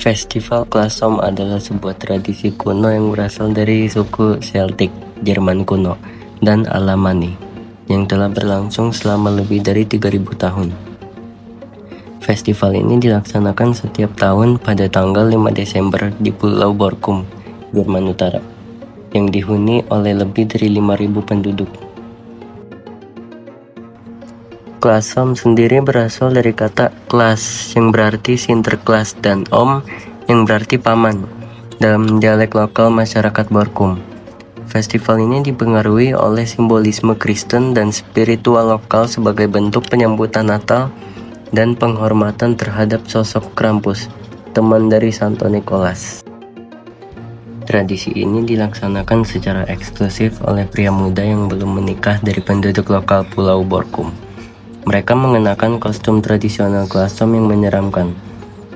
Festival Klasom adalah sebuah tradisi kuno yang berasal dari suku Celtic, Jerman kuno, dan Alamani, yang telah berlangsung selama lebih dari 3.000 tahun. Festival ini dilaksanakan setiap tahun pada tanggal 5 Desember di Pulau Borkum, Jerman Utara, yang dihuni oleh lebih dari 5.000 penduduk. Klasom sendiri berasal dari kata klas yang berarti Sinterklas dan om yang berarti paman dalam dialek lokal masyarakat Borkum. Festival ini dipengaruhi oleh simbolisme Kristen dan spiritual lokal sebagai bentuk penyambutan Natal dan penghormatan terhadap sosok Krampus, teman dari Santo Nikolas. Tradisi ini dilaksanakan secara eksklusif oleh pria muda yang belum menikah dari penduduk lokal Pulau Borkum. Mereka mengenakan kostum tradisional Klasom yang menyeramkan,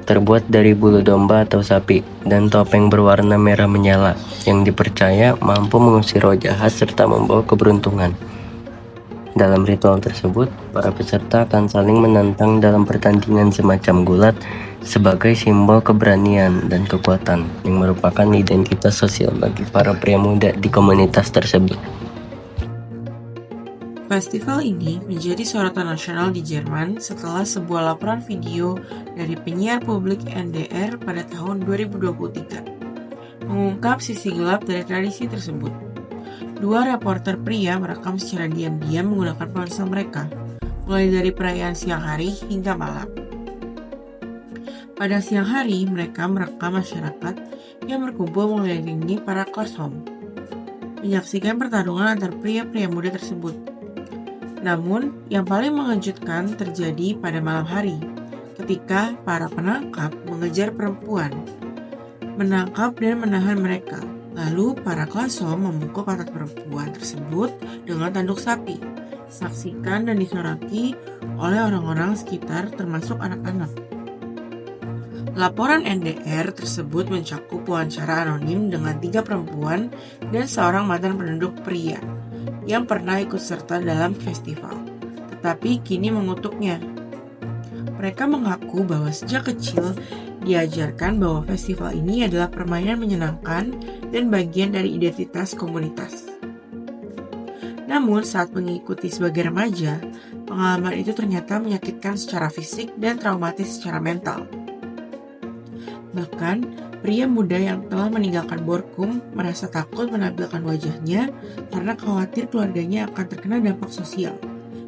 terbuat dari bulu domba atau sapi, dan topeng berwarna merah menyala, yang dipercaya mampu mengusir roh jahat serta membawa keberuntungan. Dalam ritual tersebut, para peserta akan saling menantang dalam pertandingan semacam gulat sebagai simbol keberanian dan kekuatan, yang merupakan identitas sosial bagi para pria muda di komunitas tersebut. Festival ini menjadi sorotan nasional di Jerman setelah sebuah laporan video dari penyiar publik NDR pada tahun 2023 mengungkap sisi gelap dari tradisi tersebut. Dua reporter pria merekam secara diam-diam menggunakan ponsel mereka, mulai dari perayaan siang hari hingga malam. Pada siang hari, mereka merekam masyarakat yang berkumpul mengelilingi para Klasom, menyaksikan pertarungan antar pria-pria muda tersebut. Namun, yang paling mengejutkan terjadi pada malam hari, ketika para penangkap mengejar perempuan, menangkap dan menahan mereka. Lalu, para Klasom memukul pantat perempuan tersebut dengan tanduk sapi, disaksikan dan disoraki oleh orang-orang sekitar termasuk anak-anak. Laporan NDR tersebut mencakup wawancara anonim dengan 3 perempuan dan seorang mantan penduduk pria yang pernah ikut serta dalam festival, tetapi kini mengutuknya. Mereka mengaku bahwa sejak kecil diajarkan bahwa festival ini adalah permainan menyenangkan dan bagian dari identitas komunitas. Namun saat mengikuti sebagai remaja, pengalaman itu ternyata menyakitkan secara fisik dan traumatis secara mental. Bahkan, pria muda yang telah meninggalkan Borkum merasa takut menampilkan wajahnya karena khawatir keluarganya akan terkena dampak sosial.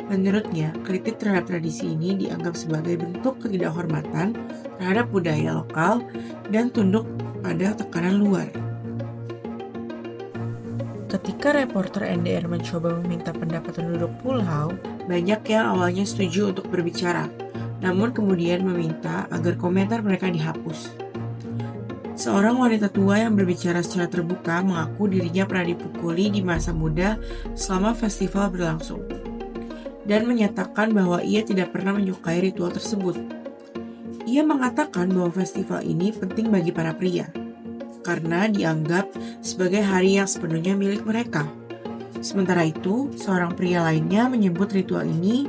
Menurutnya, kritik terhadap tradisi ini dianggap sebagai bentuk ketidakhormatan terhadap budaya lokal dan tunduk pada tekanan luar. Ketika reporter NDR mencoba meminta pendapat penduduk pulau, banyak yang awalnya setuju untuk berbicara, namun kemudian meminta agar komentar mereka dihapus. Seorang wanita tua yang berbicara secara terbuka mengaku dirinya pernah dipukuli di masa muda selama festival berlangsung, dan menyatakan bahwa ia tidak pernah menyukai ritual tersebut. Ia mengatakan bahwa festival ini penting bagi para pria, karena dianggap sebagai hari yang sepenuhnya milik mereka. Sementara itu, seorang pria lainnya menyebut ritual ini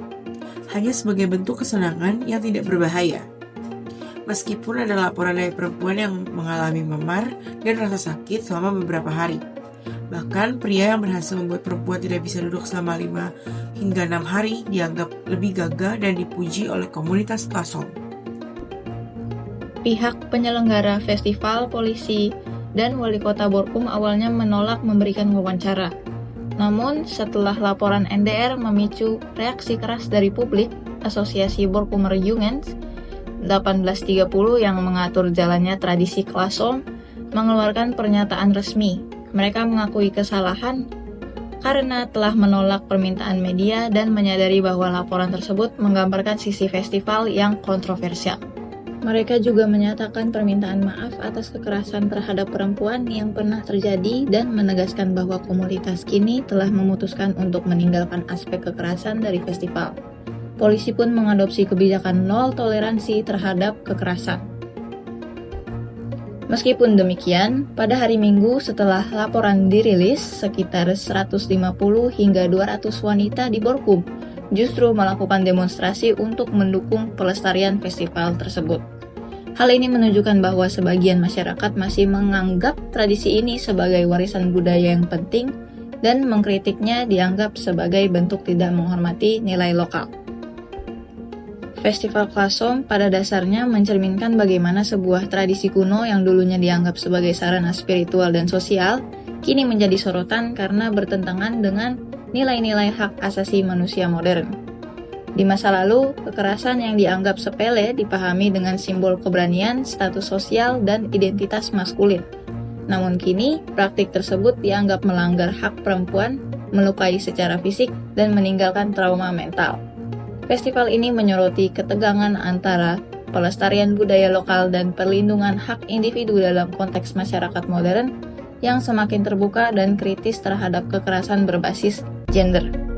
hanya sebagai bentuk kesenangan yang tidak berbahaya. Meskipun ada laporan dari perempuan yang mengalami memar dan rasa sakit selama beberapa hari. Bahkan pria yang berhasil membuat perempuan tidak bisa duduk selama 5 hingga 6 hari dianggap lebih gagah dan dipuji oleh komunitas Klasom. Pihak penyelenggara festival, polisi, dan wali kota Borkum awalnya menolak memberikan wawancara. Namun setelah laporan NDR memicu reaksi keras dari publik, Asosiasi Borkumer Jungens 1830 yang mengatur jalannya tradisi Klasom mengeluarkan pernyataan resmi. Mereka mengakui kesalahan karena telah menolak permintaan media dan menyadari bahwa laporan tersebut menggambarkan sisi festival yang kontroversial. Mereka juga menyatakan permintaan maaf atas kekerasan terhadap perempuan yang pernah terjadi dan menegaskan bahwa komunitas kini telah memutuskan untuk meninggalkan aspek kekerasan dari festival. Polisi pun mengadopsi kebijakan nol toleransi terhadap kekerasan. Meskipun demikian, pada hari Minggu setelah laporan dirilis, sekitar 150 hingga 200 wanita di Borkum justru melakukan demonstrasi untuk mendukung pelestarian festival tersebut. Hal ini menunjukkan bahwa sebagian masyarakat masih menganggap tradisi ini sebagai warisan budaya yang penting dan mengkritiknya dianggap sebagai bentuk tidak menghormati nilai lokal. Festival Klasong pada dasarnya mencerminkan bagaimana sebuah tradisi kuno yang dulunya dianggap sebagai sarana spiritual dan sosial, kini menjadi sorotan karena bertentangan dengan nilai-nilai hak asasi manusia modern. Di masa lalu, kekerasan yang dianggap sepele dipahami dengan simbol keberanian, status sosial, dan identitas maskulin. Namun kini, praktik tersebut dianggap melanggar hak perempuan, melukai secara fisik, dan meninggalkan trauma mental. Festival ini menyoroti ketegangan antara pelestarian budaya lokal dan perlindungan hak individu dalam konteks masyarakat modern yang semakin terbuka dan kritis terhadap kekerasan berbasis gender.